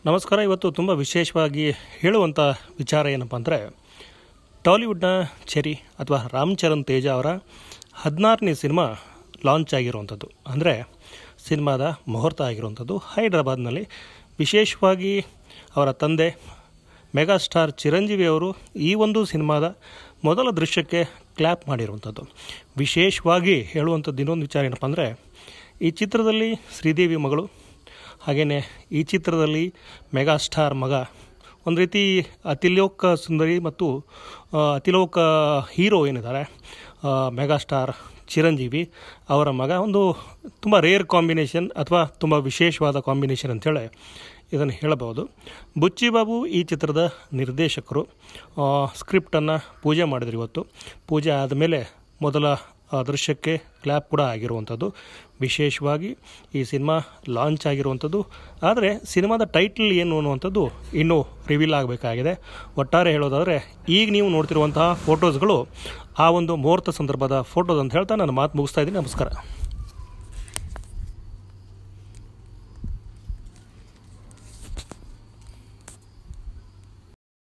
ನಮಸ್ಕಾರ. ಇವತ್ತು ತುಂಬ ವಿಶೇಷವಾಗಿ ಹೇಳುವಂಥ ವಿಚಾರ ಏನಪ್ಪ ಅಂದರೆ, ಟಾಲಿವುಡ್ನ ಚೆರಿ ಅಥವಾ ರಾಮ್ ಚರಣ್ ತೇಜ ಅವರ 16ನೇ ಸಿನಿಮಾ ಲಾಂಚ್ ಆಗಿರುವಂಥದ್ದು. ಅಂದರೆ ಸಿನಿಮಾದ ಮುಹೂರ್ತ ಆಗಿರುವಂಥದ್ದು ಹೈದರಾಬಾದ್ನಲ್ಲಿ. ವಿಶೇಷವಾಗಿ ಅವರ ತಂದೆ ಮೆಗಾಸ್ಟಾರ್ ಚಿರಂಜೀವಿ ಅವರು ಈ ಒಂದು ಸಿನಿಮಾದ ಮೊದಲ ದೃಶ್ಯಕ್ಕೆ ಕ್ಲ್ಯಾಪ್ ಮಾಡಿರುವಂಥದ್ದು. ವಿಶೇಷವಾಗಿ ಹೇಳುವಂಥದ್ದು ಇನ್ನೊಂದು ವಿಚಾರ ಏನಪ್ಪ ಅಂದರೆ, ಈ ಚಿತ್ರದಲ್ಲಿ ಶ್ರೀದೇವಿ ಮಗಳು, ಹಾಗೆಯೇ ಈ ಚಿತ್ರದಲ್ಲಿ ಮೆಗಾಸ್ಟಾರ್ ಮಗ, ಒಂದು ರೀತಿ ಅತಿಲೋಕ ಸುಂದರಿ ಮತ್ತು ಅತಿಲೋಕ ಹೀರೋ ಏನಿದ್ದಾರೆ ಮೆಗಾಸ್ಟಾರ್ ಚಿರಂಜೀವಿ ಅವರ ಮಗ, ಒಂದು ತುಂಬ ರೇರ್ ಕಾಂಬಿನೇಷನ್ ಅಥವಾ ತುಂಬ ವಿಶೇಷವಾದ ಕಾಂಬಿನೇಷನ್ ಅಂಥೇಳಿ ಇದನ್ನು ಹೇಳಬಹುದು. ಬುಚ್ಚಿ ಬಾಬು ಈ ಚಿತ್ರದ ನಿರ್ದೇಶಕರು. ಸ್ಕ್ರಿಪ್ಟನ್ನು ಪೂಜೆ ಮಾಡಿದ್ರು ಇವತ್ತು. ಪೂಜೆ ಆದಮೇಲೆ ಮೊದಲ ದೃಶ್ಯಕ್ಕೆ ಕ್ಲ್ಯಾಪ್ ಕೂಡ ಆಗಿರುವಂಥದ್ದು. ವಿಶೇಷವಾಗಿ ಈ ಸಿನಿಮಾ ಲಾಂಚ್ ಆಗಿರುವಂಥದ್ದು. ಆದರೆ ಸಿನಿಮಾದ ಟೈಟಲ್ ಏನು ಅನ್ನುವಂಥದ್ದು ಇನ್ನೂ ರಿವೀಲ್ ಆಗಬೇಕಾಗಿದೆ. ಒಟ್ಟಾರೆ ಹೇಳೋದಾದರೆ, ಈಗ ನೀವು ನೋಡ್ತಿರುವಂತಹ ಫೋಟೋಸ್ಗಳು ಆ ಒಂದು ಮುಹೂರ್ತ ಸಂದರ್ಭದ ಫೋಟೋಸ್ ಅಂತ ಹೇಳ್ತಾ ನನ್ನ ಮಾತು ಮುಗಿಸ್ತಾ ಇದ್ದೀನಿ. ನಮಸ್ಕಾರ.